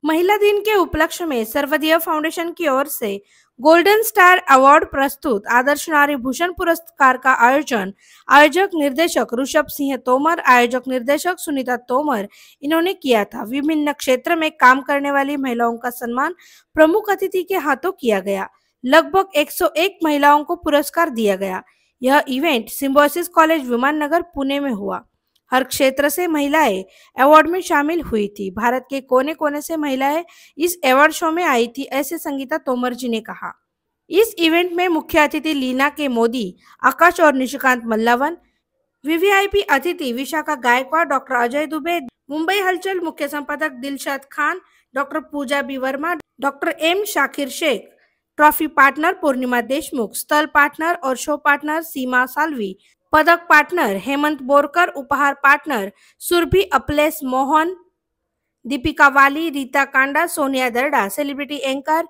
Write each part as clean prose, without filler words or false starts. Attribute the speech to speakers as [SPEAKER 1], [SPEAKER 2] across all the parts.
[SPEAKER 1] महिला दिन के उपलक्ष्य में सर्वोदय फाउंडेशन की ओर से गोल्डन स्टार अवार्ड प्रस्तुत आदर्श नारी भूषण पुरस्कार का आयोजन आयोजक निर्देशक ऋषभ सिंह तोमर, आयोजक निर्देशक सुनीता तोमर, इन्होंने किया था। विभिन्न क्षेत्र में काम करने वाली महिलाओं का सम्मान प्रमुख अतिथि के हाथों किया गया। लगभग 101 महिलाओं को पुरस्कार दिया गया। यह इवेंट सिम्बोसिस कॉलेज विमान नगर पुणे में हुआ। हर क्षेत्र से महिलाएं अवार्ड में शामिल हुई थी। भारत के कोने कोने से महिलाएं इस अवार्ड शो में आई थी, ऐसे संगीता तोमर जी ने कहा। इस इवेंट में मुख्य अतिथि लीना के मोदी, आकाश और निशिकांत मल्लावन, वीवीआईपी अतिथि विशाखा गायकवाड़, डॉक्टर अजय दुबे, मुंबई हलचल मुख्य संपादक Dilshad Khan, doctor Pooja B Verma, doctor M Shakir Shaikh, trophy partner Purnima Deshmukh, स्थल पार्टनर और शो पार्टनर सीमा सालवी, पदक पार्टनर हेमंत बोरकर, उपहार partner Surabhi Aples Mohan, Deepika Wali, Rita Kanda, Sonia Darda, celebrity anchor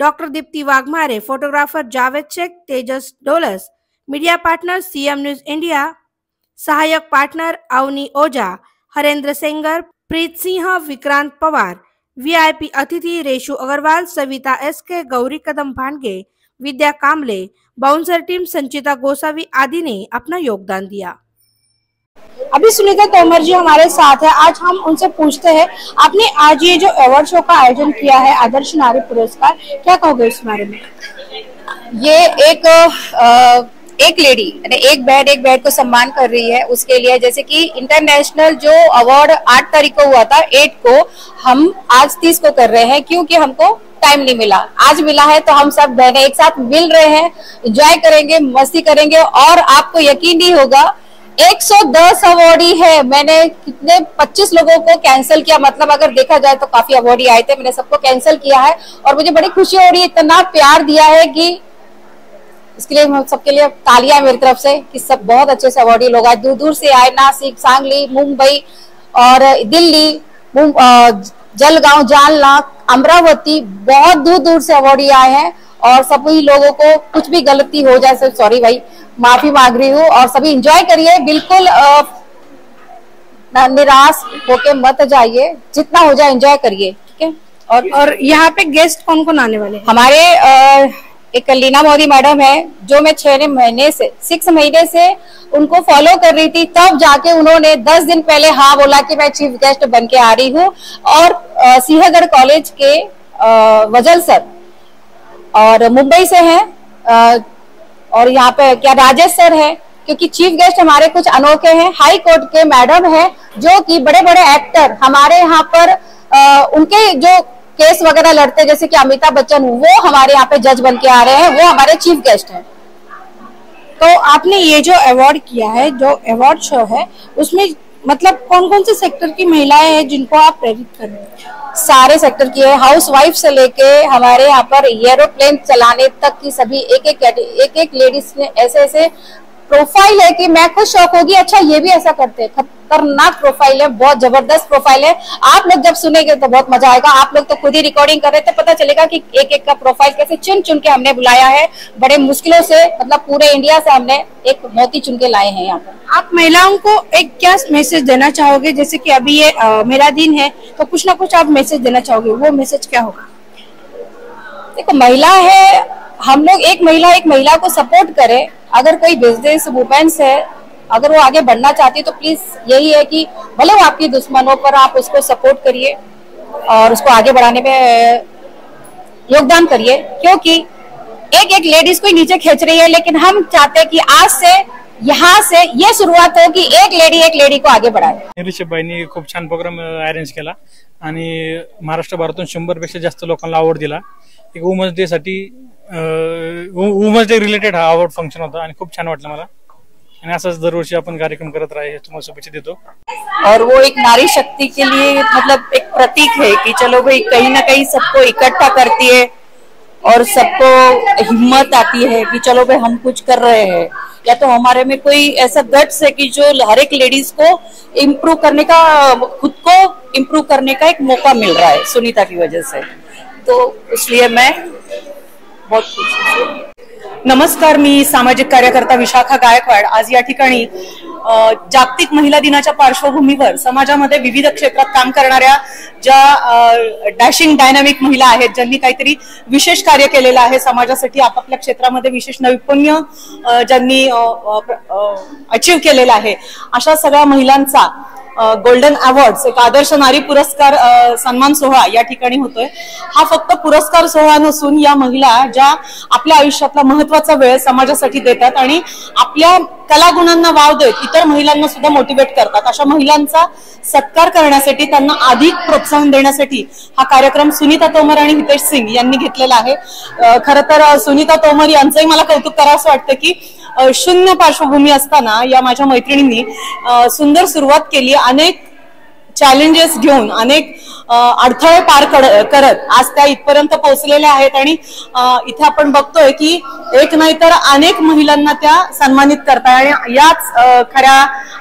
[SPEAKER 1] doctor Deepti Waghmare, photographer Javed Shaikh, Tejas Dolas, media partner CM news India, सहायक पार्टनर अवनी ओझा, हरेंद्र सेंगर, प्रीत सिंह, विक्रांत पवार, वीआईपी अतिथि Reshu Agarwal, Savita SK, Gauri Kadam Bhandge, Vidya Kamle, bouncer team Sanchita Gosavi आदि ने अपना योगदान दिया। अभी सुनीता तोमर जी हमारे साथ है। आज हम उनसे पूछते हैं, आपने आज ये जो अवार्ड शो का आयोजन किया है आदर्श नारी पुरस्कार, क्या कहोगे इस बारे में?
[SPEAKER 2] ये एक लेडी एक बेड को सम्मान कर रही है, उसके लिए जैसे कि इंटरनेशनल जो अवार्ड 8 तारीख को हुआ था, 8 को हम आज 30 को कर रहे हैं, क्योंकि हमको टाइम नहीं मिला। आज मिला है तो हम सब बहनें एक साथ मिल रहे हैं, एंजॉय करेंगे, मस्ती करेंगे। और आपको यकीन नहीं होगा 110 अवार्डी है। मैंने कितने 25 लोगों को कैंसिल किया, मतलब अगर देखा जाए तो काफी अवार्डी आए थे, मैंने सबको कैंसिल किया है और मुझे बड़ी खुशी हो रही है। इतना प्यार दिया है कि इसके लिए हम सबके लिए तालियां मेरी तरफ से कि सब बहुत अच्छे से अवार्डी लोग आए, दूर दूर से आए, नासिक, सांगली, मुंबई और दिल्ली, जलगांव, जालना, अमरावती, बहुत दूर दूर से अवार्डी आए हैं। और सभी लोगों को कुछ भी गलती हो जाए सब सॉरी भाई, माफी मांग रही हूँ। और सभी एंजॉय करिए, बिल्कुल निराश होके मत जाइए, जितना हो जाए एंजॉय करिए, ठीक है।
[SPEAKER 1] और यहाँ पे गेस्ट कौन कौन आने वाले हैं?
[SPEAKER 2] हमारे एक लीना मोदी मैडम है, जो मैं 6 महीने से उनको फॉलो कर रही थी, तब जाके उन्होंने 10 दिन पहले हाँ बोला कि मैं चीफ गेस्ट बन के आ रही हूँ। और सिंहगढ़ कॉलेज के वजल सर और मुंबई से हैं, और यहाँ पे क्या राजेश सर है, क्योंकि चीफ गेस्ट हमारे कुछ अनोखे हैं। हाई कोर्ट के मैडम है, जो कि बड़े बड़े एक्टर हमारे यहाँ पर उनके जो केस वगैरह लड़ते, जैसे कि अमिताभ बच्चन, वो हमारे यहाँ पे जज बन के आ रहे हैं, वो हमारे चीफ गेस्ट हैं।
[SPEAKER 1] तो आपने ये जो अवार्ड किया है, जो अवार्ड शो है, उसमें मतलब कौन कौन से सेक्टर की महिलाएं हैं जिनको आप प्रेरित कर रहे हैं?
[SPEAKER 2] सारे सेक्टर की है, हाउस वाइफ से लेके हमारे यहाँ पर एरोप्लेन चलाने तक की सभी एक लेडीज ने ऐसे प्रोफाइल है कि मैं खुद शौक होगी, अच्छा ये भी ऐसा करते हैं। खतरनाक प्रोफाइल है, बहुत जबरदस्त प्रोफाइल है। आप लोग जब सुनेंगे तो बहुत मजा आएगा। आप लोग तो खुद ही रिकॉर्डिंग कर रहे थे, पता चलेगा कि एक एक का प्रोफाइल कैसे चुन चुन के हमने बुलाया है। बड़े मुश्किलों से, मतलब पूरे इंडिया से हमने एक मोती चुन के लाए हैं यहाँ पर।
[SPEAKER 1] आप महिलाओं को एक क्या मैसेज देना चाहोगे? जैसे कि अभी ये मेरा दिन है, तो कुछ ना कुछ आप मैसेज देना चाहोगे, वो मैसेज क्या होगा?
[SPEAKER 2] देखो, महिला है, हम लोग एक महिला को सपोर्ट करें। अगर कोई बिजनेस वुमेन्स है, अगर वो आगे बढ़ना चाहती है, तो प्लीज यही है कि भले वो आपकी दुश्मनों पर, आप उसको सपोर्ट करिए और उसको आगे बढ़ाने में योगदान करिए, क्योंकि एक लेडीज को नीचे खींच रही है। लेकिन हम चाहते हैं कि आज से यहाँ से ये शुरुआत हो कि एक लेडी को आगे बढ़ाए।
[SPEAKER 3] ऋषभबाईंनी खूप छान प्रोग्राम अरेंज केला आणि महाराष्ट्रभरातून 100 पेक्षा जास्त लोकांना अवॉर्ड दिला। एक वुमन्स डे साठी वुमन्स डे रिलेटेड हा अवॉर्ड फंक्शन होता आणि खूप छान वाटलं मला। आणि असंच दरवर्षी आपण कार्यक्रम करत राहावे, तुम्हाला शुभेच्छा देतो।
[SPEAKER 4] और वो एक नारी शक्ति के लिए मतलब एक प्रतीक है कि चलो भाई, कहीं ना कहीं सबको इकट्ठा करती है और सबको हिम्मत आती है कि चलो भाई हम कुछ कर रहे हैं, या तो हमारे में कोई ऐसा गट्स है कि जो हर एक लेडीज को इम्प्रूव करने का, खुद को इम्प्रूव करने का एक मौका मिल रहा है सुनीता की वजह से। तो इसलिए मैं बहुत खुश हूँ। नमस्कार, मी सामाजिक कार्यकर्ता विशाखा गायकवाड आज या ठिकाणी जागतिक महिला दिनाच्या पार्श्वभूमीवर समाजामध्ये विविध क्षेत्रात काम करणाऱ्या ज्या डॅशिंग डायनामिक महिला आहेत, ज्यांनी काहीतरी विशेष कार्य केलेलं आहे समाजासाठी, आपापल्या क्षेत्रामध्ये विशेष नैपुण्य ज्यांनी अचीव्ह केलेलं आहे, अशा सगळ्या महिलांचा गोल्डन अवॉर्ड्स एक आदर्श नारी पुरस्कार सन्मान सोहळा या ठिकाणी होतोय। हा फक्त पुरस्कार सोहळा नसून या महिला ज्या आपल्या आयुष्यातला महत्वाचा वेळ समाजासाठी देतात आणि आपल्या कलागुणांना वाव देत इतर महिलांना सुद्धा मोटिवेट करतात, अशा महिलांचा सत्कार करण्यासाठी, त्यांना अधिक प्रोत्साहन देण्यासाठी हा कार्यक्रम सुनीता तोमर आणि हितेश सिंग यांनी घेतलेला आहे। खरं तर सुनीता तोमर यांचंही मला कौतुक करावंसं वाटतं की शून्य पार्श्वभूमी असताना या माझ्या मैत्रिणींनी सुंदर सुरुवात केली, अनेक चॅलेंजेस घेऊन, अनेक अडथळे पार करत आज त्या इथपर्यंत पोहोचलेल्या आहेत आणि इथे आपण बघतोय की एक नाही तर अनेक महिलांना त्या सन्मानित करताय आणि याच खऱ्या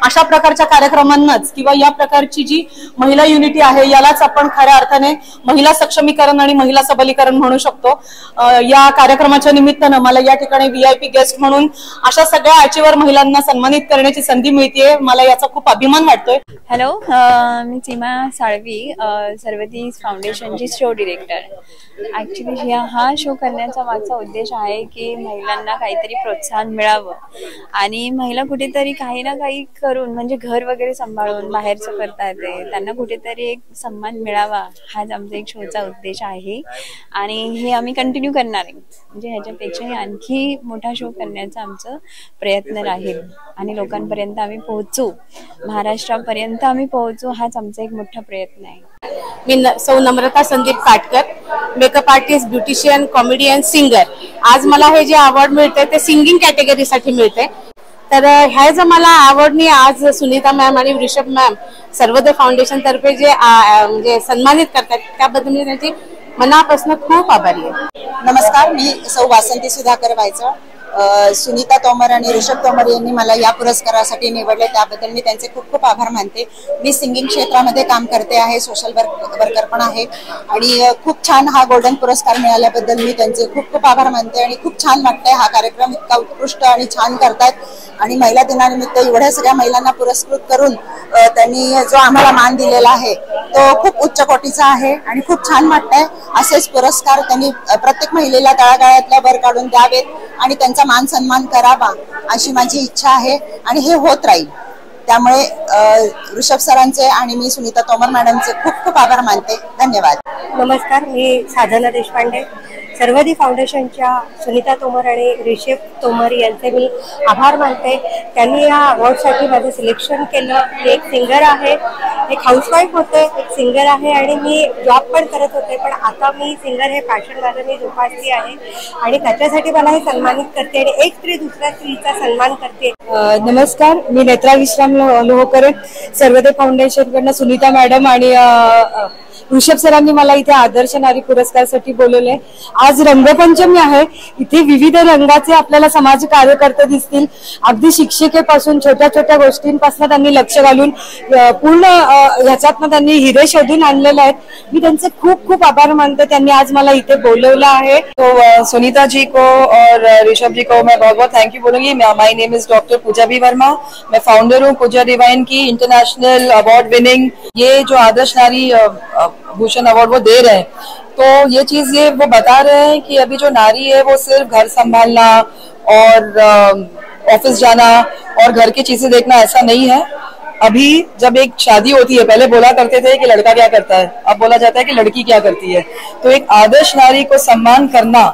[SPEAKER 4] अशा प्रकारच्या कार्यक्रमांनाच किंवा या प्रकारची जी महिला युनिटी आहे यालाच आपण खऱ्या अर्थाने महिला सक्षमीकरण आणि महिला सबलीकरण म्हणू शकतो। या कार्यक्रमाच्या निमित्तानं मला या ठिकाणी VIP गेस्ट म्हणून अशा सगळ्या अचीवर महिलांना सन्मानित करण्याची संधी मिळतेय, मला याचा खूप अभिमान वाटतोय।
[SPEAKER 5] हॅलो, मी सीमा साळवी, सर्वदी फाउंडेशनची शो डिरेक्टर। ऍक्च्युली हा शो करण्याचा मागचा उद्देश आहे की महिलांना काहीतरी प्रोत्साहन मिळावं आणि महिला कुठेतरी काही ना काही करून म्हणजे घर वगैरे सांभाळून बाहेरचं करता येते, त्यांना कुठेतरी एक सन्मान मिळावा, हाच आमचा एक शोचा उद्देश आहे आणि हे आम्ही कंटिन्यू करणार आहे। म्हणजे ह्याच्यापेक्षाही आणखी मोठा शो करण्याचा आमचं प्रयत्न राहील आणि लोकांपर्यंत आम्ही पोहोचू, महाराष्ट्रापर्यंत आम्ही पोहोचू, हाच आमचा एक मोठा प्रयत्न आहे।
[SPEAKER 6] मी सौ Namrata Sandeep Katkar, makeup artist, beautician, comedian, singer. आज मला हे जे अवॉर्ड मिळते ते सिंगिंग कॅटेगरीसाठी मिळते। तर ह्या जो मला अवॉर्डनी आज सुनीता मॅम आणि वृषभ मॅम सर्वोदय फाउंडेशन तर्फे जे म्हणजे सन्मानित करतात त्याबद्दल मी त्यांची मनापासून खूप आभारी आहे।
[SPEAKER 7] नमस्कार, मी सौ वासंती सुधाकर व्हायचं। सुनीता तोमर आणि ऋषभ तोमर यांनी मला या पुरस्कारासाठी निवडले, त्याबद्दल मी त्यांचे खूप खूप आभार मानते। मी सिंगिंग क्षेत्रामध्ये काम करते आहे, सोशल वर्कर पण आहे आणि खूप छान हा गोल्डन पुरस्कार मिळाल्याबद्दल मी त्यांचे खूप खूप आभार मानते आणि खूप छान वाटतंय हा कार्यक्रम इतका उत्कृष्ट आणि छान करतात आणि महिला दिनानिमित्त एवढ्या सगळ्या महिलांना पुरस्कृत करून त्यांनी जो आम्हाला मान दिलेला आहे तो खूप उच्च कोटीचा आहे आणि खूप छान वाटतंय। असेच पुरस्कार त्यांनी प्रत्येक महिलेला तळागाळातल्या वर काढून द्यावेत आणि त्यांचा मान सन्मान करावा अशी माझी इच्छा आहे आणि हे होत राहील। त्यामुळे ऋषभ सरांचे आणि मी सुनीता तोमर मॅडमचे खूप खूप आभार मानते। धन्यवाद।
[SPEAKER 6] नमस्कार, मी साधना देशपांडे, सर्वदी फाउंडेशनच्या सुनीता तोमर आणि ऋषभ तोमर यांचे मी आभार मानते। त्यांनी या अवॉर्डसाठी माझं सिलेक्शन केलं। मी एक सिंगर आहे, एक हाऊसवाईफ होते, एक सिंगर आहे आणि मी जॉब पण करत होते, पण आता मी सिंगर हे पॅशन माझं मी जोपासली आहे आणि त्याच्यासाठी मला हे सन्मानित करते आणि एक स्त्री दुसऱ्या स्त्रीचा सन्मान करते।
[SPEAKER 8] नमस्कार, मी नेत्रा विश्राम लोहकर, सर्वोदय फाउंडेशनकडनं सुनीता मॅडम आणि ऋषभ सरांनी मला इथे आदर्श नारी पुरस्कारासाठी बोलवले। आज रंगपंचमी आहे, इथे विविध रंगाचे आपल्याला समाज कार्यकर्ते दिसतील। अगदी शिक्षिकेपासून छोट्या छोट्या गोष्टींपासून त्यांनी लक्ष घालून पूर्ण ह्याच्यातनं त्यांनी हिरे शोधून आणलेले आहेत। मी त्यांचे खूप खूप आभार मानते, त्यांनी आज मला इथे बोलवलं आहे।
[SPEAKER 9] तो सुनीता जी को और ऋषभ जी को मैं बहुत बहुत थैंक यू बोलूंगी। माय name is doctor Pooja B Verma, मैं फाउंडर हूँ पूजा डिवाइन की, इंटरनेशनल अवार्ड विनिंग ये जो आदर्श नारी भूषण अवार्ड वो दे रहे हैं, तो ये चीज ये वो बता रहे हैं कि अभी जो नारी है वो सिर्फ घर संभालना और ऑफिस जाना और घर की चीजें देखना ऐसा नहीं है। अभी जब एक शादी होती है, पहले बोला करते थे कि लड़का क्या करता है, अब बोला जाता है कि लड़की क्या करती है। तो एक आदर्श नारी को सम्मान करना,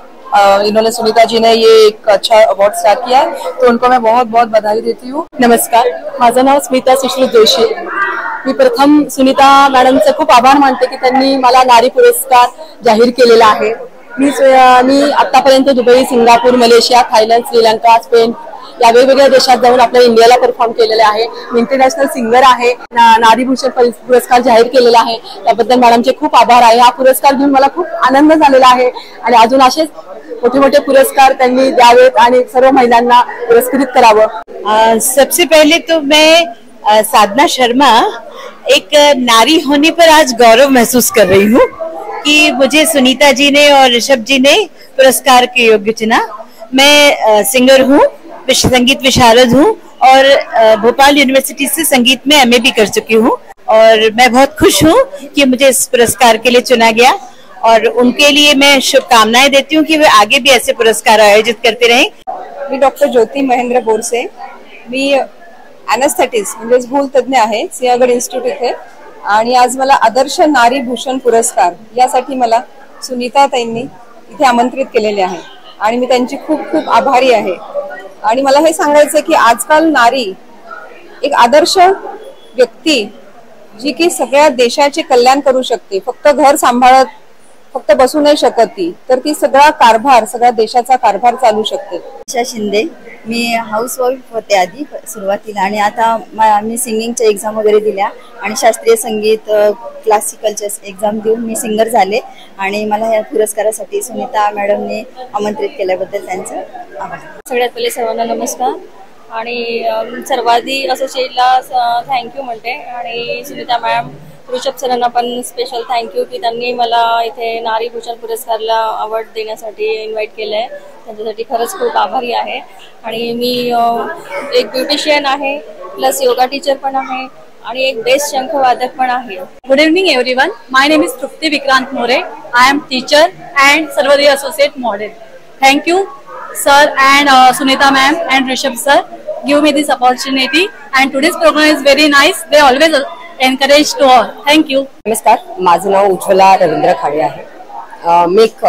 [SPEAKER 9] इन्होंने सुनीता जी ने ये एक अच्छा अवार्ड स्टार्ट किया है, तो उनको मैं बहुत बहुत बधाई देती हूँ।
[SPEAKER 8] नमस्कार, माझं नाव स्मिता सुश्रुत जोशी। मी प्रथम सुनीता मॅडमचे खूप आभार मानते की त्यांनी मला नारी पुरस्कार जाहीर केलेला आहे। मी आतापर्यंत Dubai, Singapore, Malaysia, Thailand, Sri Lanka, Spain या वेगवेगळ्या देशात जाऊन आपल्या इंडियाला परफॉर्म केलेले आहे। मी इंटरनॅशनल सिंगर आहे, नारी भूषण पुरस्कार जाहीर केलेला आहे, त्याबद्दल मॅडमचे खूप आभार आहे। हा पुरस्कार घेऊन मला खूप आनंद झालेला आहे आणि अजून असेच मोठे मोठे पुरस्कार त्यांनी द्यावेत आणि सर्व महिलांना पुरस्कृत करावं।
[SPEAKER 6] सबसे पहले तो मैं साधना शर्मा एक नारी होने पर आज गौरव महसूस कर रही हूँ कि मुझे सुनीता जी ने और ऋषभ जी ने
[SPEAKER 10] पुरस्कार के योग्य चुना। मैं सिंगर हूँ, संगीत विशारद हूँ और भोपाल यूनिवर्सिटी से संगीत में MA भी कर चुकी हूँ और मैं बहुत खुश हूँ कि मुझे इस पुरस्कार के लिए चुना गया और उनके लिए मैं शुभकामनाएं देती हूँ कि वे आगे भी ऐसे पुरस्कार आयोजित करते रहें।
[SPEAKER 9] मी डॉक्टर ज्योती महेंद्र बोरसे, मी एनेस्थेटिस्ट म्हणजे भूल तज्ञ आहे सिंहगड इन्स्टिट्यूट इथे आणि आज मला आदर्श नारी भूषण पुरस्कार यासाठी मला सुनीता ताईंनी इथे आमंत्रित केलेले आहे आणि मी त्यांची खूप खूप आभारी आहे। आणि मला हे सांगायचं की आजकाल नारी एक आदर्श व्यक्ती जी की सगळ्या देशाचे कल्याण करू शकते, फक्त घर सांभाळत फक्त बसू नाही शकत ती, तर ती सगळा कारभार, सगळ्या देशाचा कारभार चालू शकते।
[SPEAKER 10] आशा शिंदे, मी हाऊसवाईफ होते आधी सुरुवातीला आणि आता मी सिंगिंगच्या एक्झाम वगैरे दिल्या आणि शास्त्रीय संगीत क्लासिकलच्या एक्झाम देऊन मी सिंगर झाले आणि मला या पुरस्कारासाठी सुनीता मॅडमने आमंत्रित केल्याबद्दल त्यांचं आभार।
[SPEAKER 5] सगळ्यात पहिले सर्वांना नमस्कार आणि सर्वाधी असोसिएटला थँक्यू म्हणते आणि सुनीता मॅम, ऋषभ सरांना पण स्पेशल थँक्यू की त्यांनी मला इथे नारी भूषण पुरस्कारला अवॉर्ड देण्यासाठी इन्व्हाइट केलं आहे, त्यांच्यासाठी खरंच खूप आभारी आहे। आणि मी एक ब्युटिशियन आहे, प्लस योगा टीचर पण आहे आणि एक बेस्ट शंखवादक पण आहे।
[SPEAKER 8] Good evening everyone, my name is Trupti Vikrant More, I am teacher and Sarvodaya associate model. Thank you sir and Sunita ma'am and Rishabh sir give me this opportunity and today's program is very nice. They always encourage to all. Thank you.
[SPEAKER 11] नमस्कार, माझं नाव उज्ज्वला रवींद्र खाडे आहे। मी एक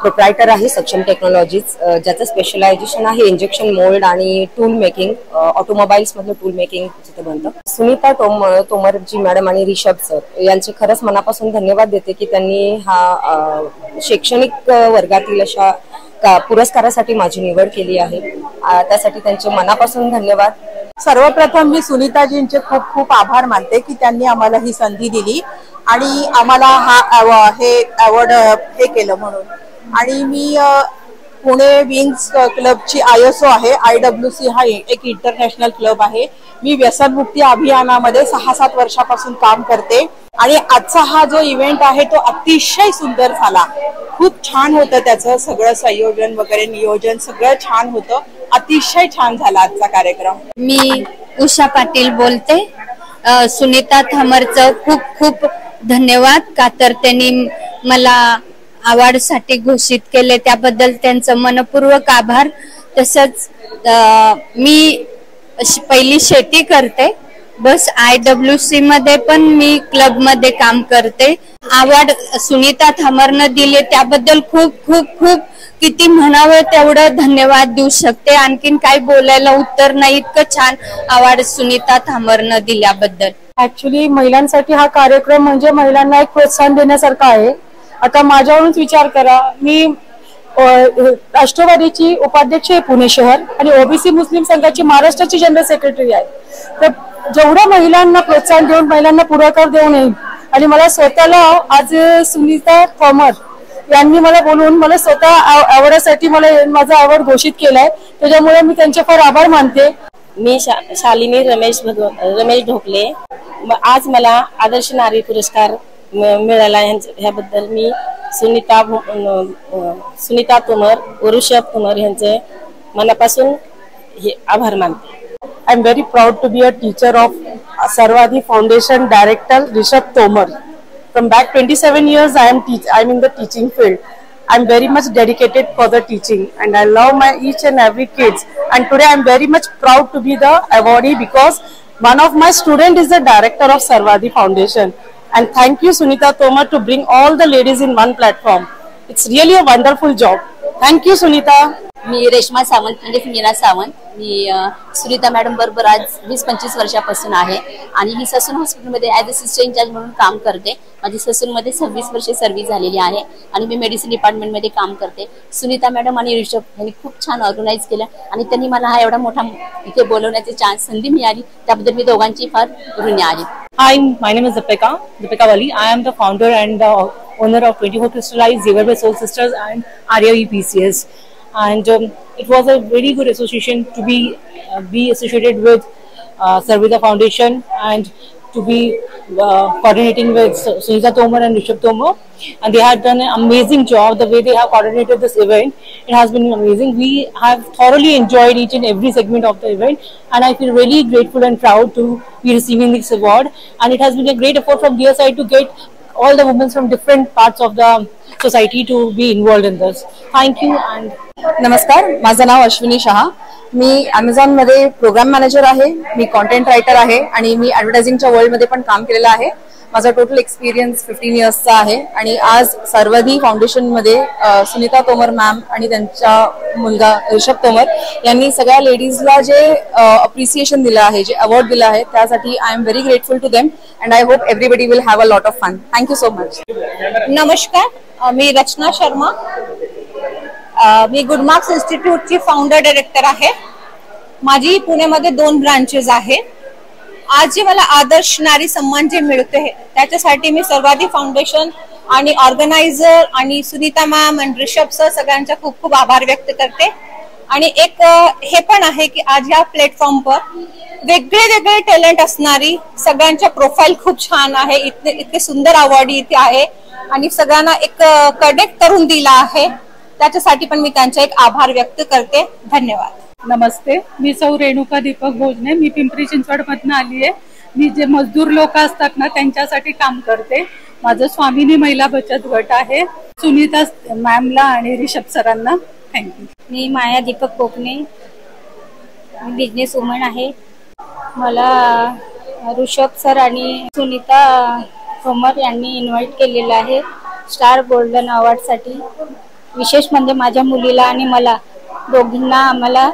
[SPEAKER 11] proprietor आहे सक्षम technologies, ज्याचं specialisation आहे injection mould आणि tool making, automobiles मधलं टूल मेकिंग जिथे बनतं। सुनीता तोमर जी मॅडम आणि रिषभ सर यांचे खरंच मनापासून धन्यवाद देते की त्यांनी हा शैक्षणिक वर्गातील अशा पुरस्कारासाठी माझी निवड केली आहे, त्यासाठी त्यांचे मनापासून धन्यवाद।
[SPEAKER 12] सर्वप्रथम मी सुनीताजींचे खूप खूप आभार मानते की त्यांनी आम्हाला ही संधी दिली आणि आम्हाला हे अवॉर्ड हे केलं म्हणून। आणि मी पुणे विंग्स क्लबची ISO आहे, IWC हा एक इंटरनॅशनल क्लब आहे। मी व्यसनमुक्ती अभियानामध्ये 6-7 वर्षापासून काम करते आणि आजचा हा जो इव्हेंट आहे तो अतिशय सुंदर झाला, खूप छान होतं, त्याचं सगळं संयोजन वगैरे नियोजन सगळं छान होतं, अतिशय छान झाला आजचा कार्यक्रम।
[SPEAKER 2] मी उषा पाटील बोलते। सुनीता थामरचं खूप खूप धन्यवाद का तर त्यांनी मला अवॉर्ड साठी घोषित केले, त्याबद्दल त्यांचं मनपूर्वक आभार। तसंच मी पहिली शेती करते, बस IWC मध्ये पण मी क्लब मध्ये काम करते। अवॉर्ड सुनीता थामरनं दिले त्याबद्दल खूप खूप खूप किती म्हणावं तेवढं धन्यवाद देऊ शकते, आणखीन काही बोलायला उत्तर नाही, इतकं छान अवॉर्ड सुनीता थामरनं दिल्याबद्दल।
[SPEAKER 13] ऍक्च्युली महिलांसाठी हा कार्यक्रम म्हणजे महिलांना एक प्रोत्साहन देण्यासारखा आहे। आता माझ्यावरूनच विचार करा, मी राष्ट्रवादीची उपाध्यक्ष आहे पुणे शहर आणि OBC मुस्लिम संघाची महाराष्ट्राची जनरल सेक्रेटरी आहे, तर जेवढ्या महिलांना प्रोत्साहन देऊन महिलांना पुढाकार देऊ नये आणि मला स्वतःला आज सुनीता तोमर यांनी मला बोलून मला स्वतः अवॉर्डसाठी मला माझा अवॉर्ड घोषित केलाय, त्याच्यामुळे मी त्यांचे फार आभार मानते।
[SPEAKER 14] मी शालिनी रमेश ढोकले, आज मला आदर्श नारी पुरस्कार मिळाला, ह्याबद्दल मी सुनीता तोमर व ऋषभ तोमर यांचे मनापासून आभार मानते।
[SPEAKER 13] I am very proud to be a teacher of Sarvadi Foundation Director Rishabh Tomar. From back 27 years I am in the teaching field. I am very much dedicated for the teaching and I love my each and every kids, and today I am very much proud to be the awardee because one of my student is the director of Sarvadi Foundation, and thank you Sunita Tomar to bring all the ladies in one platform. It's really a wonderful job. Thank you Sunita.
[SPEAKER 15] मी रेश्मा सावंत म्हणजे मीना सावंत, मी Sunita madam बरोबर आज 20-25 वर्षापासून आहे आणि ही Sassoon हॉस्पिटलमध्ये as a sister in charge म्हणून काम करते। माझी ससूनमध्ये 26 वर्षे सर्व्हिस झालेली आहे आणि मी मेडिसिन डिपार्टमेंटमध्ये काम करते। सुनीता मॅडम आणि ऋषभ यांनी खूप छान ऑर्गनाईज केलं आणि त्यांनी मला हा एवढा मोठा इथे बोलवण्याची संधी मिळाली, त्याबद्दल मी दोघांची फार ऋणी आहे।
[SPEAKER 16] Hi, my name is Deepika Wali. I am the founder and the owner of 24 Crystallized, Zever by Soul Sisters and RAE PCS. And it was a very good association to be associated with Sarvada Foundation, and to be coordinating with Sunita Tomar and Rishabh Tomar, and they have done an amazing job. The way they have coordinated this event, it has been amazing. We have thoroughly enjoyed each and every segment of the event, and I feel really grateful and proud to be receiving this award. And it has been a great effort from their side to get all the women from different parts of the society to be involved in this. Thank you. And
[SPEAKER 8] नमस्कार, माझं नाव अश्विनी शहा. मी Amazon मध्ये programme manager आहे, मी content writer आहे आणि मी ॲडव्हर्टायझिंगच्या वर्ल्डमध्ये पण काम केलेलं आहे. माझा टोटल एक्सपिरियन्स 15 इयर्सचा आहे आणि आज सर्वधी फाउंडेशनमध्ये सुनीता तोमर मॅम आणि त्यांचा मुलगा ऋषभ तोमर यांनी सगळ्या लेडीजला जे अप्रिसिएशन दिलं आहे, जे अवॉर्ड दिलं आहे, त्यासाठी I am very grateful to them and I hope everybody will have a lot of fun. Thank you so much.
[SPEAKER 2] नमस्कार, मी रचना शर्मा. मी गुड मार्क्स इन्स्टिट्यूटची फाउंडर डायरेक्टर आहे. माझी पुण्यामध्ये 2 ब्रांचेस आहे. आज जे मला आदर्श नारी सन्मान जे मिळते त्याच्यासाठी मी सर्वाधी फाउंडेशन आणि ऑर्गनायझर आणि सुनीता मॅम आणि ऋषभ सर सगळ्यांचा खूप खूप आभार व्यक्त करते. आणि एक हे पण आहे की आज या प्लॅटफॉर्मवर वेगळे वेगळे टॅलेंट असणारी सगळ्यांच्या प्रोफाईल खूप छान आहे. इतके सुंदर अवॉर्ड इथे आहे आणि सगळ्यांना एक कनेक्ट करून दिला आहे. त्याच्यासाठी पण मी त्यांचा एक आभार व्यक्त करते. धन्यवाद.
[SPEAKER 17] नमस्ते, मी सौ रेणुका दीपक भोजने. मी पिंपरी चिंचवड मधून आली आहे. मी जे मजदूर लोक असतात ना त्यांच्यासाठी काम करते. माझं स्वामिनी महिला बचत गट आहे. सुनीता मॅमला आणि ऋषभ सरांना थँक्यू.
[SPEAKER 18] मी माया दीपक कोकणे, मी बिझनेस वुमन आहे. मला ऋषभ सर आणि सुनीता तोमर यांनी इन्व्हाइट केलेलं आहे स्टार गोल्डन अवॉर्डसाठी. विशेष म्हणजे माझ्या मुलीला आणि मला दोघींना आम्हाला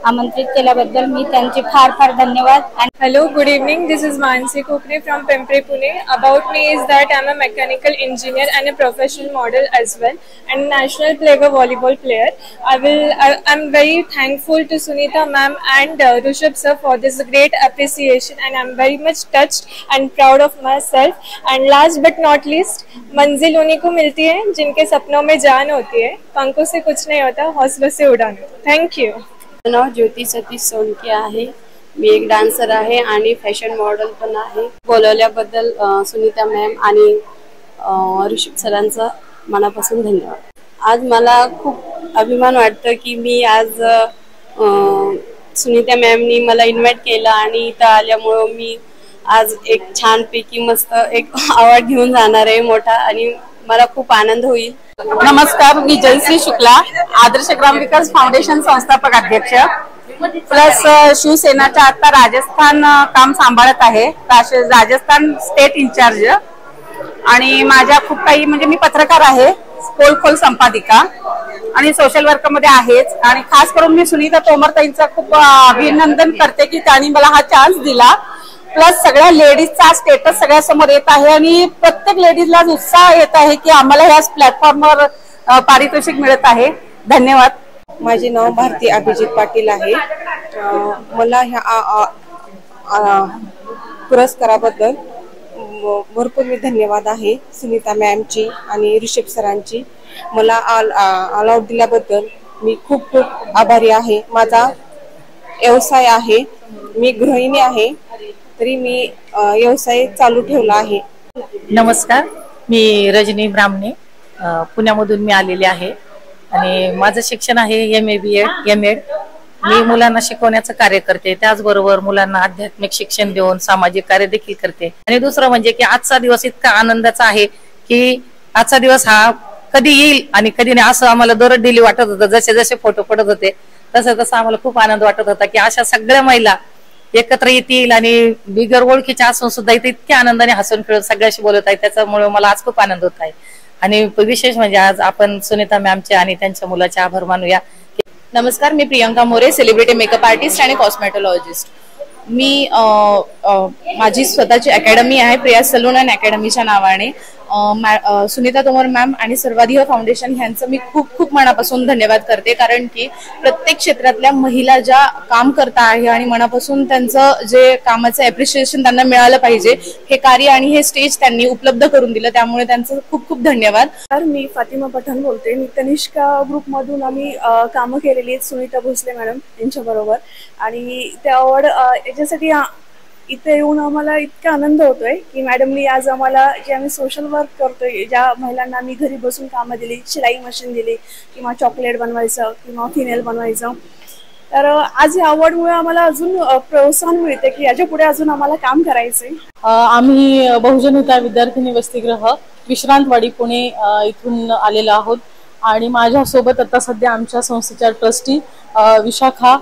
[SPEAKER 18] आमंत्रित केल्याबद्दल मी त्यांचे फार फार धन्यवाद.
[SPEAKER 19] Hello, good evening. This is Mansi Kokne from Pimpri, Pune. About me is that I'm a mechanical engineer and a professional model as well, and national player volleyball player. I'm very thankful to Sunita ma'am and Rishabh sir for this great appreciation, and I'm very much touched and proud of myself. And last but not least, मंजिल उन्हीं को मिलती है जिनके सपनों में जान होती है. पंखों से कुछ नहीं होता, हौसलों से उड़ान. Thank you.
[SPEAKER 20] माझं नाव ज्योती सतीश सोनके आहे. मी एक डान्सर आहे आणि फॅशन मॉडेल पण आहे. बोलवल्याबद्दल सुनीता मॅम आणि ऋषभ सरांचा मनापासून धन्यवाद. आज मला खूप अभिमान वाटतं की मी आज सुनीता मॅमनी मला इन्व्हाइट केलं आणि इथं आल्यामुळं मी आज एक छानपैकी मस्त एक अवॉर्ड घेऊन जाणार आहे मोठा आणि मला खूप आनंद होईल.
[SPEAKER 8] नमस्कार, मी जयश्री शुक्ला, आदर्श ग्राम विकास फाउंडेशन संस्थापक अध्यक्ष प्लस शिवसेनाच्या आता राजस्थान काम सांभाळत आहे, राजस्थान स्टेट इन्चार्ज. आणि माझ्या खूप काही म्हणजे मी पत्रकार आहे, खोल संपादिका आणि सोशल वर्क मध्ये आहेच. आणि खास करून मी सुनीता तोमर ताईंचा खूप अभिनंदन करते की त्यांनी मला हा चान्स दिला. प्लस सगळ्या लेडीजचा स्टेटस सगळ्यासमोर येत आहे आणि प्रत्येक लेडीजला उत्साह येत आहे की आम्हाला ह्या प्लॅटफॉर्मवर पारितोषिक मिळत आहे. धन्यवाद.
[SPEAKER 21] माझे नाव भारती अभिजित पाटील आहे. मला ह्या पुरस्काराबद्दल भरपूर मी धन्यवाद आहे सुनीता मॅमची आणि ऋषभ सरांची. मला अवॉर्ड दिल्याबद्दल मी खूप खूप आभारी आहे. माझा व्यवसाय आहे, मी गृहिणी आहे, तरी मी व्यवसाय चालू ठेवला आहे.
[SPEAKER 22] नमस्कार, मी रजनी ब्राह्मणे, पुण्यामधून मी आलेले आहे आणि माझं शिक्षण आहे MA BEd MAd. मी मुलांना शिकवण्याचं कार्य करते, त्याचबरोबर मुलांना आध्यात्मिक शिक्षण देऊन सामाजिक कार्य देखील करते. आणि दुसरं म्हणजे की आजचा दिवस इतका आनंदाचा आहे की आजचा दिवस हा कधी येईल आणि कधी नाही असं आम्हाला दररोज डेली वाटत होतं. जसे जसे फोटो पडत होते तसं तसं आम्हाला खूप आनंद वाटत होता की अशा सगळ्या महिला एकत्र येतील आणि बिगर ओळखीच्या असून सुद्धा इथे इतक्या आनंदाने हसून खेळून सगळ्याशी बोलत आहे. त्याच्यामुळे मला आज खूप आनंद होत आहे. आणि विशेष म्हणजे आज आपण सुनीता मॅमचे आणि त्यांच्या मुलाचे आभार मानूया.
[SPEAKER 23] नमस्कार, मी Priyanka More, celebrity makeup artist आणि कॉस्मेटॉलॉजिस्ट. मी माझी स्वतःची अकॅडमी आहे, प्रिया सलून अँड अकॅडमीच्या नावाने. सुनीता तोमर मॅम आणि सर्वाधिक फाउंडेशन यांचं मी खूप खूप मनापासून धन्यवाद करते, कारण की प्रत्येक क्षेत्रातल्या महिला ज्या काम करता आहे आणि मनापासून त्यांचं जे कामाचं ॲप्रिशिएशन त्यांना मिळालं पाहिजे हे कार्य आणि हे स्टेज त्यांनी उपलब्ध करून दिलं, त्यामुळे त्यांचं खूप खूप धन्यवाद.
[SPEAKER 24] मी फातिमा पठाण बोलते. मी तनिष्का ग्रुपमधून आम्ही कामं केलेली आहेत सुनीता भोसले मॅडम यांच्याबरोबर. आणि त्या अवॉर्ड याच्यासाठी इथे येऊन आम्हाला इतका आनंद होतोय की मॅडमनी आज आम्हाला जे आम्ही सोशल वर्क करतोय, ज्या महिलांना आम्ही घरी बसून कामं दिली, शिलाई मशीन दिली किंवा चॉकलेट बनवायचं किंवा फिनेल बनवायचं, तर आज या अवॉर्डमुळे आम्हाला अजून प्रोत्साहन मिळते की याच्या पुढे अजून आम्हाला काम करायचंय.
[SPEAKER 16] आम्ही बहुजन हिताय विद्यार्थिनी वसतिगृह विश्रांतवाडी पुणे इथून आलेलो आहोत आणि माझ्यासोबत आता सध्या आमच्या संस्थेच्या ट्रस्टी विशाखा,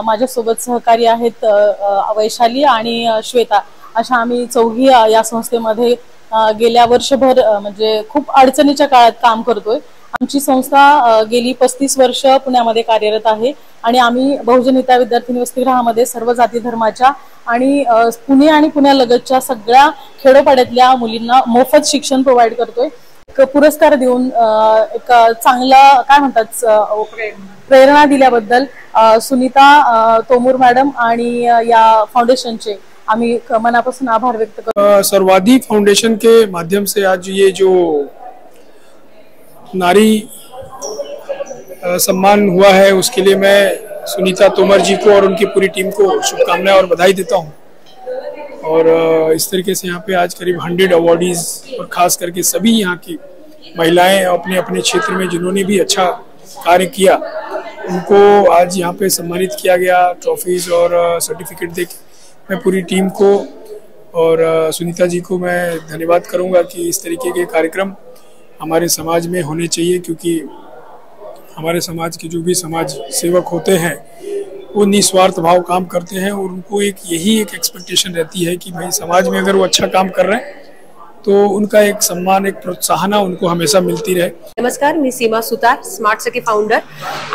[SPEAKER 16] माझ्यासोबत सहकारी आहेत वैशाली आणि श्वेता, अशा आम्ही चौघी या संस्थेमध्ये गेल्या वर्षभर म्हणजे खूप अडचणीच्या काळात काम करतोय. आमची संस्था गेली 35 वर्ष पुण्यामध्ये कार्यरत आहे आणि आम्ही बहुजन हिताय विद्यार्थिनी वसतिगृहामध्ये सर्व जाती धर्माच्या आणि पुणे आणि पुण्यालगतच्या सगळ्या खेडोपाड्यातल्या मुलींना मोफत शिक्षण प्रोव्हाइड करतोय. पुरस्कार देऊन एक चांगला काय म्हणतात प्रेरणा दिल्याबद्दल सुनीता तोमर मैडम आणि या फाउंडेशनचे आम्ही मनापासून आभार व्यक्त करतो.
[SPEAKER 1] सर्वादी फाउंडेशन के माध्यम से आज ये जो नारी सम्मान हुआ है उसके लिए मैं सुनीता तोमर जी को और उनकी पूरी टीम को शुभकामनाएं और बधाई देता हूं. और इस तरीके से यहाँ पे आज करीब 100 अवार्डीज और खास करके सभी यहाँ की महिलाएं अपने अपने क्षेत्र में जिन्होंने भी अच्छा कार्य किया उनको आज यहाँ पे सम्मानित किया गया ट्रॉफीज और सर्टिफिकेट देके. मैं पूरी टीम को और सुनीता जी को मैं धन्यवाद करूँगा कि इस तरीके के कार्यक्रम हमारे समाज में होने चाहिए, क्योंकि हमारे समाज के जो भी समाज सेवक होते हैं वो निस्वार्थ भाव काम करते हैं और उनको यही एक एक्सपेक्टेशन रहती है कि भाई समाज में अगर वो अच्छा काम कर रहे हैं तो उनका एक सम्मान, एक प्रोत्साहना उनको हमेशा मिलती रहे.
[SPEAKER 6] नमस्कार, मी सीमा सुतार, स्मार्ट सखी फाउंडर.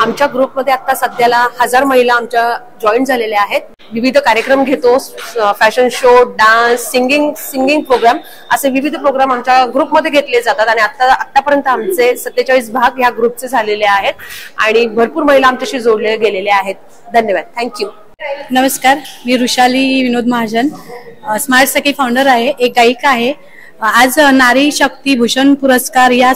[SPEAKER 6] आमच्या ग्रुपमध्ये आता सध्याला 1000 महिला आमच्या जॉईन झालेल्या आहेत. विविध कार्यक्रम घेतो, fashion show, dance, singing program, असे विविध प्रोग्राम आमच्या ग्रुपमध्ये घेतले जातात आणि आतापर्यंत आमचे 47 भाग ह्या ग्रुपचे झालेले आहेत आणि भरपूर महिला आमच्याशी जोडले गेलेले आहेत. धन्यवाद, थँक्यू.
[SPEAKER 3] नमस्कार, मी रुशाली विनोद महाजन, स्मार्ट सखी फाउंडर आहे, एक गायिका आहे. आज नारी शक्ती भूषण पुरस्कार या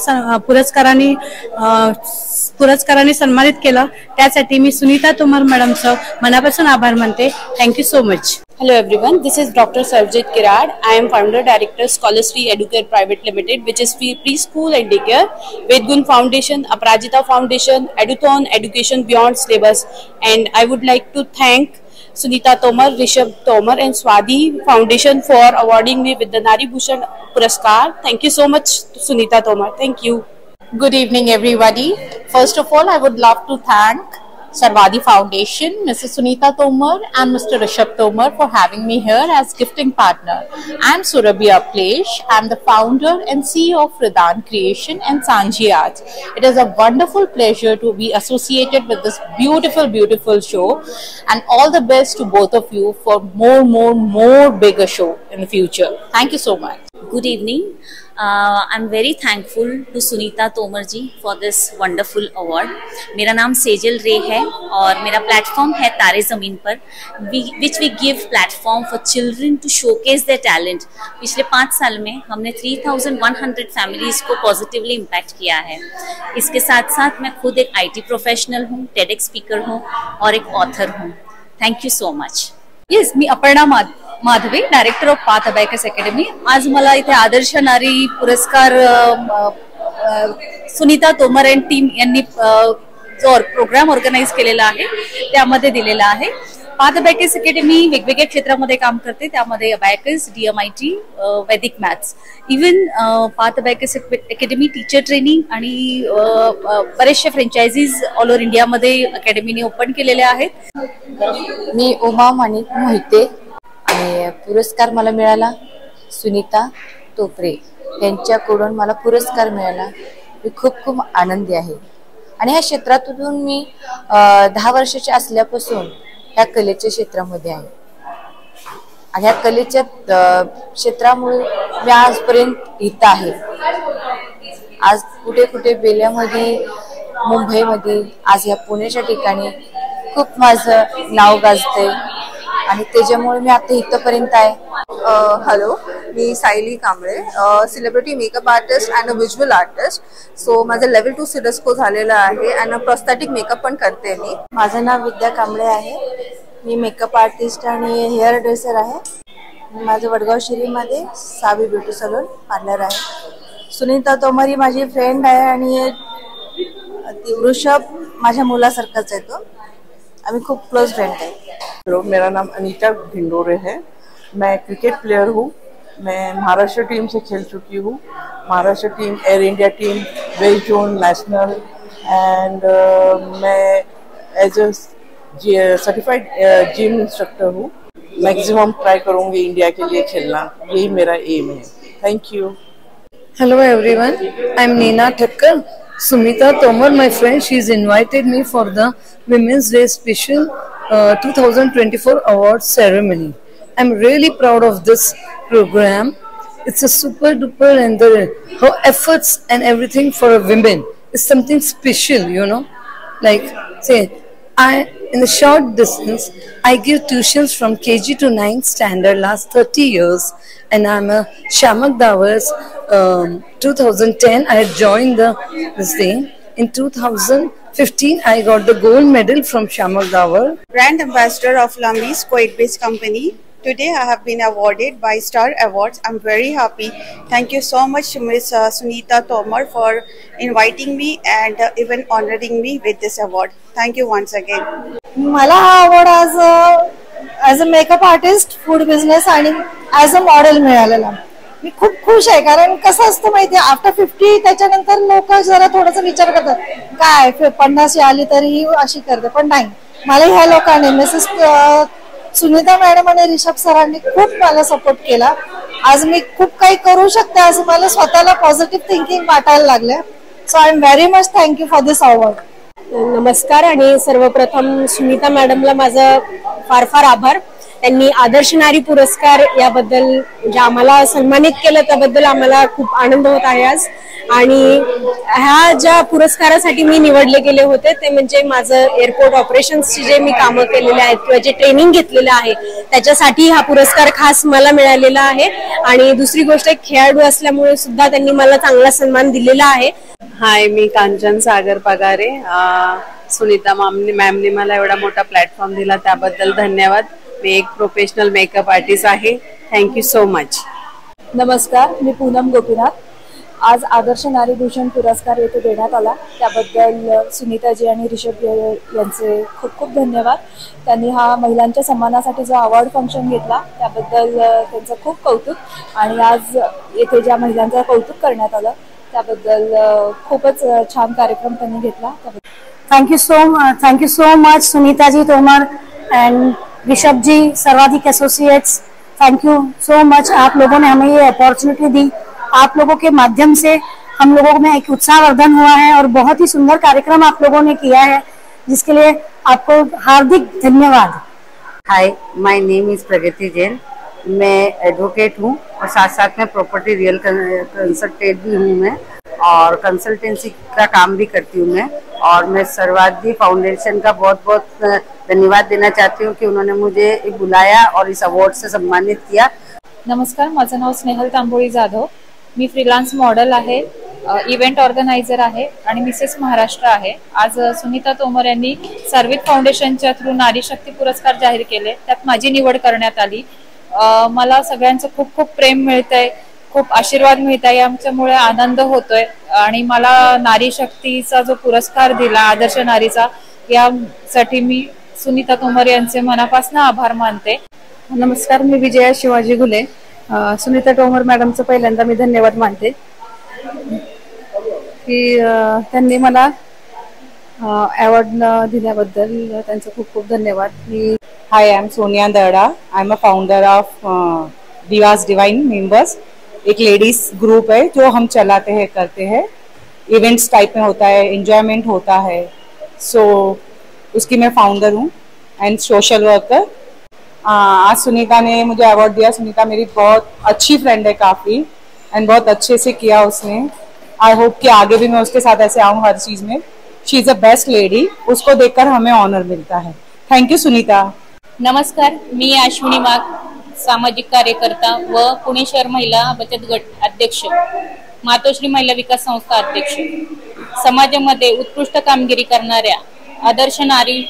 [SPEAKER 3] पुरस्काराने सन्मानित केलं, त्यासाठी मी सुनीता तोमर मॅडमचं मनापासून आभार मानते. Thank you so much.
[SPEAKER 20] Hello everyone, this is Dr. Sarvjit Kirad. I am founder director Scholarship Educare Private Limited, which is preschool and daycare, Vedgun Foundation, Aparajita Foundation, Eduthon, Education Beyond Syllabus, and I would like to thank Sunita Tomar, Rishabh Tomar and Swadi Foundation for awarding me with the Nari Bhushan Puraskar. Thank you so much Sunita Tomar. Thank you.
[SPEAKER 4] Good evening everybody. First of all, I would love to thank Sarvadi Foundation, Mrs. Sunita Tomar and Mr. Rishabh Tomar for having me here as gifting partner. I am Surabhi Aplesh. I am the founder and CEO of Ridan Creation and Sanji Arts. It is a wonderful pleasure to be associated with this beautiful show, and all the best to both of you for more bigger show in the future. Thank you so much.
[SPEAKER 15] Good evening. I'm very thankful to Sunita Tomar ji for this wonderful award. मेरा नाम सेजल रे है और मेरा platform है तारे ज़मीन पर, which we give platform for children to showcase their talent. पिछले 5 साल में हमने 3100 फैमिलीज को पॉजिटिवली इम्पैक्ट किया है. इसके साथ साथ मैं खुद एक IT प्रोफेशनल हूँ, TEDx स्पीकर हूँ और एक ऑथर हूँ. Thank you so much.
[SPEAKER 2] Yes, me Aparna Madhavi, director of path abacus academy. आज मला इथे आदर्श नारी पुरस्कार सुनीता तोमर अँड टीम यांनी जो प्रोग्राम ऑर्गनाईज केलेला आहे त्यामध्ये दिलेला आहे. पाथ अबॅकस अकॅडमी वेगवेगळ्या क्षेत्रामध्ये काम करते, त्यामध्ये अबॅकस, DMIT, वैदिक maths, even path abacus academy teacher training आणि बरेचशा फ्रँचायझीज ऑल ओव्हर इंडियामध्ये अकॅडमीने ओपन केलेल्या आहेत.
[SPEAKER 7] मी उमा माणिक मोहिते आणि पुरस्कार मला मिळाला सुनीता तोपरे यांच्याकडून मला पुरस्कार मिळाला. मी खूप आनंदी आहे आणि ह्या क्षेत्रातून मी 10 वर्षाची असल्यापासून ह्या कलेच्या क्षेत्रामध्ये आहे आणि ह्या कलेच्या क्षेत्रामुळे मी आजपर्यंत इथं आहे. आज कुठे बेल्यामध्ये, मुंबईमध्ये, आज ह्या पुण्याच्या ठिकाणी खूप माझं नाव गाजतंय आणि त्याच्यामुळे मी आता इथपर्यंत आहे.
[SPEAKER 25] Hello, me Sayali Kamble, celebrity makeup artist and a visual artist. So माझं लेवल 2 सिडस्को झालेलं आहे आणि प्रोस्थेटिक मेकअप पण करते मी.
[SPEAKER 26] माझं नाव विद्या कांबळे आहे. मी मेकअप आर्टिस्ट आणि हेअर ड्रेसर आहे.
[SPEAKER 5] माझं वडगाव शिरीमध्ये सावी ब्युटी सलून पार्लर आहे. सुनीता तोमर ही माझी फ्रेंड आहे आणि ऋषभ माझ्या मुलासारखाच आहे. तो आम्ही खूप क्लोज फ्रेंड आहे.
[SPEAKER 9] हेलो, मेरा नाम अनीता ढिंडोरे है. मैं क्रिकेट प्लेयर हूँ. मैं महाराष्ट्र टीम से खेल चुकी हूँ. Maharashtra team, Air India team, West Zone, National and मैं as a certified gym instructor हूँ. मैक्सिमम ट्राई करूँगी इंडिया के लिए खेलना, यही मेरा एम है. Thank you.
[SPEAKER 10] Hello everyone, I am Neena Thakkar. Sumita Tomar, my friend, she has invited me for the Women's Day special 2024 awards ceremony. I am really proud of this program. It's a super duper, and her efforts and everything for a women is something special, you know. Like, say, in a short distance, I give tuitions from KG to 9th standard last 30 years, and I'm a Shamak Dawar's 2010. I had joined this thing. In 2015, I got the gold medal from Shamak Dawar.
[SPEAKER 11] Brand Ambassador of Lambi's Kuwait-based company. Today I have been awarded by Star Awards. I'm very happy. Thank you so much, Ms. Sunita Tomar, for inviting me and even honoring me with this award. Thank you once again.
[SPEAKER 12] मला हा award as a makeup artist, food business आणि as a model मिळालेला. मी खूप खुश आहे, कारण कसं असतं माहितीये, आफ्टर 50 त्याच्यानंतर लोक जरा थोडासा विचार करतात, काय 50 आली तरी ही अशी करते, पण नाही. मला ह्या लोकांनी मिसेस सुनीता मॅडम आणि ऋषभ सरांनी खूप मला सपोर्ट केला. आज मी खूप काही करू शकते असं मला स्वतःला पॉझिटिव्ह थिंकिंग वाटायला लागले. So I am very much thank you for this award.
[SPEAKER 24] नमस्कार. आणि सर्वप्रथम सुनीता मॅडमला माझं फार फार आभार. त्यांनी आदर्श नारी पुरस्कार याबद्दल जे आम्हाला सन्मानित केलं त्याबद्दल आम्हाला खूप आनंद होत आहे आज. आणि ह्या ज्या पुरस्कारासाठी मी निवडले गेले होते ते म्हणजे माझं एअरपोर्ट ऑपरेशन्सचे जे मी कामं केलेले आहेत किंवा जे ट्रेनिंग घेतलेलं आहे त्याच्यासाठी हा पुरस्कार खास मला मिळालेला आहे. आणि दुसरी गोष्ट, एक खेळाडू असल्यामुळे सुद्धा त्यांनी मला चांगला सन्मान दिलेला आहे.
[SPEAKER 20] हाय, मी कांचन सागर पगारे. सुनीता मॅमने मला एवढा मोठा प्लॅटफॉर्म दिला त्याबद्दल धन्यवाद. मी एक प्रोफेशनल मेकअप आर्टिस्ट आहे. Thank you so much.
[SPEAKER 24] नमस्कार, मी पूनम गोपीनाथ. आज आदर्श नारी भूषण पुरस्कार येथे देण्यात आला त्याबद्दल सुनीताजी आणि ऋषभ यांचे खूप खूप धन्यवाद. त्यांनी हा महिलांच्या सन्मानासाठी जो अवॉर्ड फंक्शन घेतला त्याबद्दल त्यांचं खूप कौतुक. आणि आज येथे ज्या महिलांचं कौतुक करण्यात आलं त्याबद्दल खूपच छान कार्यक्रम त्यांनी घेतला.
[SPEAKER 12] Thank you so much Sunitaji Tomar and Rishabh ji, Sarvadhik associates. Thank you so much. आप लोगों ने हमें ये अपॉर्चुनिटी दी. आप लोगों के माध्यम से हम लोगों में एक उत्साहवर्धन हुआ है और बहुत ही सुंदर कार्यक्रम आप लोगों ने किया है, जिसके लिए आपको हार्दिक धन्यवाद.
[SPEAKER 26] हाय, माय नेम इज प्रगति जैन. मैं एडवोकेट हूँ और साथ साथ में प्रॉपर्टी रियल कंसल्टेंट भी हूँ मैं, और कंसल्टेंसी का काम भी करती हूँ मैं. और मैं सर्वादी फाउंडेशन का बहुत बहुत धन्यवाद देना चाहती हूँ कि उन्होंने मुझे बुलाया और इस अवार्ड से सम्मानित किया.
[SPEAKER 27] नमस्कार, माझं नाव स्नेहल तांबोळी जाधव. मी फ्रीलान्स मॉडेल आहे, इव्हेंट ऑर्गनायझर आहे आणि मिसेस महाराष्ट्र आहे. आज सुनीता तोमर यांनी सर्वित फाउंडेशनच्या थ्रू नारी शक्ती पुरस्कार जाहीर केले, त्यात माझी निवड करण्यात आली. मला सगळ्यांचं खूप खूप प्रेम मिळतंय, खूप आशीर्वाद मिळत आहे, याच्यामुळे आनंद होतोय. आणि मला नारी शक्तीचा जो पुरस्कार दिला आदर्श नारीचा, यासाठी मी सुनीता तोमर यांचे मनापासून आभार मानते.
[SPEAKER 24] नमस्कार, मी विजया शिवाजी घुले. सुनीता तोमर मॅडमचं पहिल्यांदा मी धन्यवाद मानते की त्यांनी मला अवॉर्ड दिल्याबद्दल. त्यांचं खूप खूप धन्यवाद.
[SPEAKER 28] हाय, आई एम सोनिया दड़ा. I am a founder of divas divine members. एक लेडीज ग्रुप है जो हम चलाते हैं, करते हैं. इवेंट्स टाइप में होता है, एंजॉयमेंट होता है. सो उसकी मैं फाउंडर हूँ एंड सोशल वर्कर. आज सुनीता ने मुझे अवार्ड दिया. सुनीता मेरी बहुत अच्छी फ्रेंड है काफ़ी, एंड बहुत अच्छे से किया उसने. आई होप कि आगे भी मैं उसके साथ ऐसे आऊँ हर चीज़ में. शी इज़ अ बेस्ट लेडी. उसको देखकर हमें ऑनर मिलता है. Thank you Sunita.
[SPEAKER 27] नमस्कार, मी अश्विनी वाघ, सामाजिक कार्यकर्ता व पुणे शहर महिला बचत गट अध्यक्ष, मातोश्री महिला विकास संस्था अध्यक्ष. समाजामध्ये उत्कृष्ट कामगिरी करणाऱ्या आदर्श नारी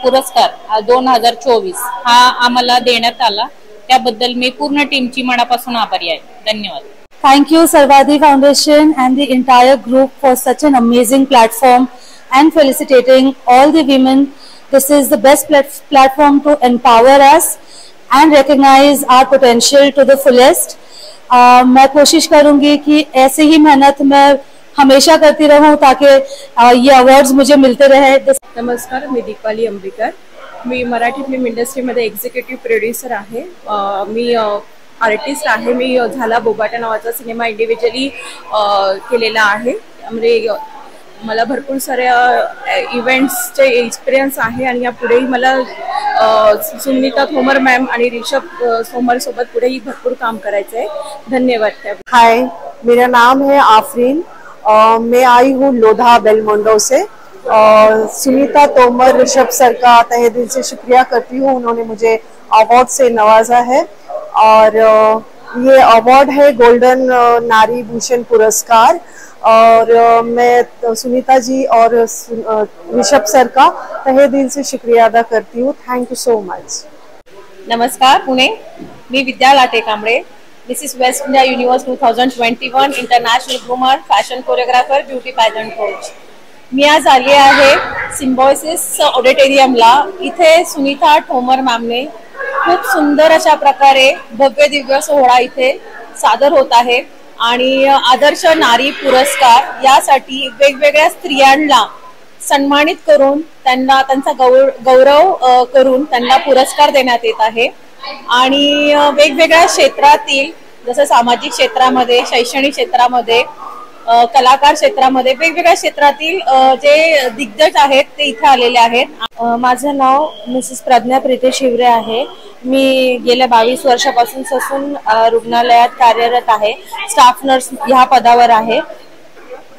[SPEAKER 27] पुरस्कार 2024 हा आम्हाला देण्यात आला. त्याबद्दल मी पूर्ण टीमची मनापासून आभारी आहे. धन्यवाद.
[SPEAKER 8] Thank you Sarvadi Foundation and the entire group for such an amazing platform and felicitating all the women. This is the best platform to empower us and recognize our potential to the fullest. मैं कोशिश करूंगी कि ऐसे ही मेहनत मैं हमेशा करती रहूं ताकि ये अवॉर्ड्स मुझे मिलते रहे.
[SPEAKER 13] नमस्कार, मी दीपाली अंबिकर. मी मराठी फिल्म इंडस्ट्रीमध्ये एक्झिक्युटिव्ह प्रोड्युसर आहे. मी आर्टिस्ट आहे. मी झाला बोबाटा नावाचा सिनेमा इंडिव्हिज्युअली केलेला आहे. म्हणजे मला भरपूर साऱ्या इव्हेंट्सचे एक्सपिरियन्स आहे आणि या पुढेही मला सुनीता तोमर मैम आणि ऋषभ तोमर सोबत पुढेही भरपूर काम करायचं आहे. धन्यवाद.
[SPEAKER 14] हाय, मेरा नाम है आफरीन. मैं आई हूँ लोधा बेलमोंडो से. सुनीता तोमर ऋषभ सर का तहे दिल से शुक्रिया करती हूँ, उन्होंने मुझे अवार्ड से नवाजा है. और ये अवार्ड है गोल्डन नारी भूषण पुरस्कार. और मैं सुनीता जी और ऋषभ सर का तहे दिल से शुक्रिया अदा करती हूँ. Thank you so much.
[SPEAKER 23] नमस्कार पुणे, मी Vidya Late Kamble, Mrs West India universe 2021 international groomer, fashion choreographer, beauty pageant coach. मी आज आली आहे सिम्बॉयसिस ऑडिटोरियमला. इथे सुनीता तोमर मॅमने खूप सुंदर अशा प्रकारे भव्य दिव्य सोहळा इथे सादर होत आहे आणि आदर्श नारी पुरस्कार यासाठी वेगवेगळ्या स्त्रियांना सन्मानित करून त्यांना त्यांचा गौरव करून त्यांना पुरस्कार देण्यात येत आहे. आणि वेगवेगळ्या क्षेत्रातील जसं सामाजिक क्षेत्रामध्ये, शैक्षणिक क्षेत्रामध्ये, कलाकार क्षेत्रामध्ये, वेगवेगळ्या क्षेत्रातील जे दिग्गज आहेत ते इथे आलेले आहेत.
[SPEAKER 13] माझं नाव मिसेस प्रज्ञा प्रीती शिवरे आहे. मी गेल्या 22 वर्षापासून ससून रुग्णालयात कार्यरत आहे. स्टाफ नर्स ह्या पदावर आहे.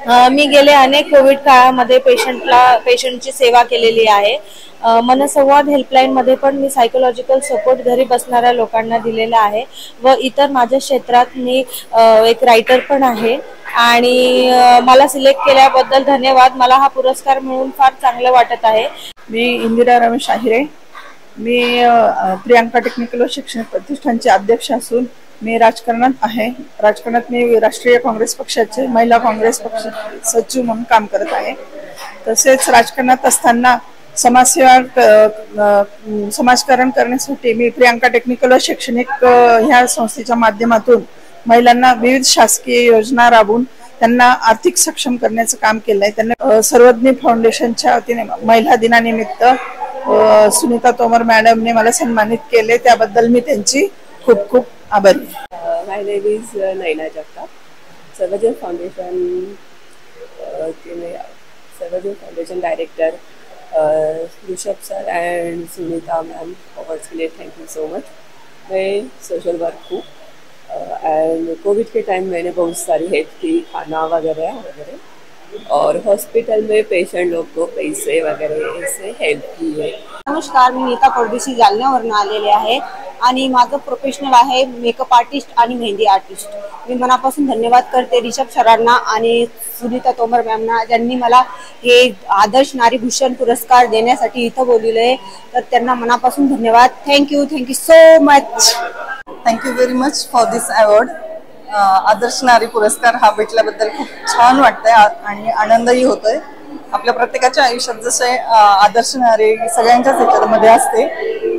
[SPEAKER 13] मी गेले अनेक कोविड काळामध्ये पेशंटची सेवा केलेली आहे. मनसंवाद हेल्पलाईन मध्ये पण मी सायकोलॉजिकल सपोर्ट घरी बसणाऱ्या लोकांना दिलेला आहे व इतर माझ्या क्षेत्रात मी एक रायटर पण आहे. आणि मला सिलेक्ट केल्याबद्दल धन्यवाद. मला हा पुरस्कार मिळून फार चांगलं वाटत आहे.
[SPEAKER 17] मी इंदिरा रमेश आहिरे. मी प्रियांका टेक्निकल शैक्षणिक प्रतिष्ठानचे अध्यक्ष असून मी राजकारणात आहे. राजकारणात मी राष्ट्रीय काँग्रेस पक्षाचे महिला काँग्रेस पक्ष सचिव म्हणून काम करत आहे. तसेच राजकारणात असताना समाजकारण करण्यासाठी मी प्रियांका टेक्निकल शैक्षणिक ह्या संस्थेच्या माध्यमातून महिलांना विविध शासकीय योजना राबवून त्यांना आर्थिक सक्षम करण्याचं काम केलंय. त्यांना सर्वज्ञ फाउंडेशनच्या वतीने महिला दिनानिमित्त सुनीता तोमर मॅडमने मला सन्मानित केले. त्याबद्दल मी त्यांची खूप खूप आभारी.
[SPEAKER 18] My name is Naina Jagtap. Sarvajan foundation director Rishabh sir and Sunita ma'am awards के लिए थैंक यू सो मच. मैं सोशल वर्क हूँ एंड कोविड के टाइम मैंने बहुत सारी हेल्प की, खाना वगैरह और हॉस्पिटल में पेशेंट लोग को पैसे वगैरह से हेल्प की है.
[SPEAKER 19] नमस्कार, मी नीता परदेशी जालन्यावरून आलेले आहे आणि माझं प्रोफेशनल आहे मेकअप आर्टिस्ट आणि मेहंदी आर्टिस्ट. मी मनापासून धन्यवाद करते ऋषभ सरांना आणि सुनीता तोमर मॅमना, ज्यांनी मला हे आदर्श नारी भूषण पुरस्कार देण्यासाठी इथं बोलवले. तर त्यांना मनापासून धन्यवाद. Thank you so much.
[SPEAKER 21] Thank you very much for this award. आदर्श नारी पुरस्कार हा भेटल्याबद्दल खूप छान वाटतंय आणि आनंदही होतोय. आपल्या प्रत्येकाच्या आयुष्यात जसे आदर्श नारी सगळ्यांच्याच ह्याच्यामध्ये असते,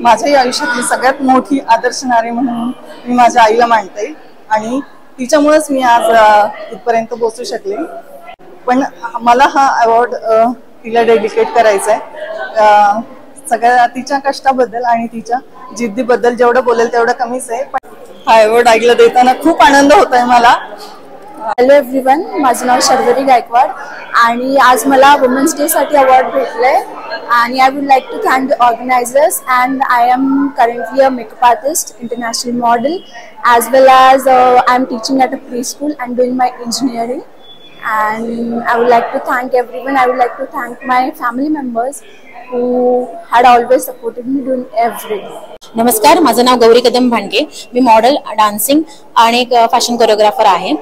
[SPEAKER 21] माझ्याही आयुष्यातली सगळ्यात मोठी आदर्श नारी म्हणून मी माझ्या आईला मानते आणि तिच्यामुळेच मी आज इथपर्यंत पोहोचू शकले. पण मला हा अवॉर्ड तिला डेडिकेट करायचा आहे. सगळ्या तिच्या कष्टाबद्दल आणि तिच्या जिद्दीबद्दल जेवढं बोलेल तेवढं कमीच आहे. पण हा अवॉर्ड आईला देताना खूप आनंद होत आहे मला.
[SPEAKER 22] हॅलो एव्हरीवन, माझं नाव शर्वरी गायकवाड आणि आज मला वुमेन्स डे साठी अवॉर्ड भेटलंय आणि I would like to thank the organisers and I am currently a makeup artist, international model as well as I am teaching at a preschool and doing my engineering. And I would like to thank everyone. I would like to thank my family members who had always supported me doing everything.
[SPEAKER 1] नमस्कार, माझं नाव गौरी कदम भांडगे. मी model, dancing आणि एक fashion choreographer आहे.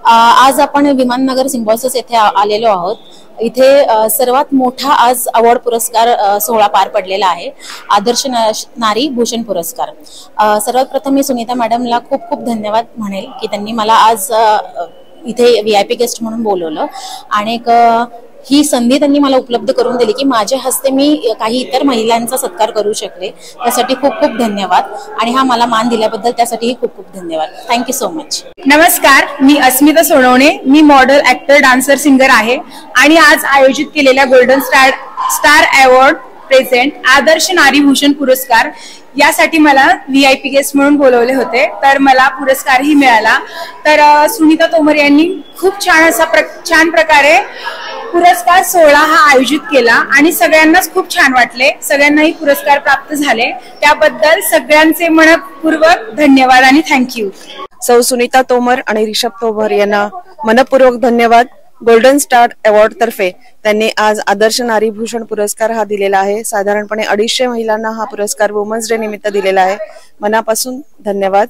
[SPEAKER 1] आज आपण Viman Nagar Symbiosis येथे आलेलो आहोत. इथे सर्वात मोठा आज अवॉर्ड पुरस्कार सोहळा पार पडलेला आहे, आदर्श नारी भूषण पुरस्कार. सर्वात प्रथम मी सुनीता मॅडमला खूप खूप धन्यवाद म्हणेल की त्यांनी मला आज इथे VIP गेस्ट म्हणून बोलवलं आणि ही संधी त्यांनी मला उपलब्ध करून दिली की माझ्या हस्ते मी काही इतर महिलांचा सत्कार करू शकले. त्यासाठी खूप खूप धन्यवाद आणि हा मला मान दिल्याबद्दल त्यासाठीही खूप खूप धन्यवाद. Thank you so much.
[SPEAKER 2] नमस्कार, मी अस्मिता सोनवणे. मी मॉडेल, ऍक्टर, डान्सर, सिंगर आहे आणि आज आयोजित केलेल्या गोल्डन स्टार अवॉर्ड प्रेझेंट आदर्श नारी भूषण पुरस्कार यासाठी मला VIP गेस्ट म्हणून बोलवले होते. तर मला पुरस्कारही मिळाला. तर सुनीता तोमर यांनी खूप छान प्रकारे पुरस्कार सोहळा हा आयोजित केला आणि सगळ्यांनाच खूप छान वाटले. सगळ्यांनाही पुरस्कार प्राप्त झाले. त्याबद्दल सगळ्यांचे मनपूर्वक धन्यवाद आणि थँक्यू.
[SPEAKER 14] सौ सुनीता तोमर आणि ऋषभ तोमर यांना मनपूर्वक धन्यवाद. गोल्डन स्टार अवॉर्ड तर्फे त्यांनी आज आदर्श नारी भूषण पुरस्कार हा दिलेला आहे. साधारणपणे 250 महिलांना हा पुरस्कार वुमन्स डे निमित्त दिलेला आहे. मनापासून धन्यवाद.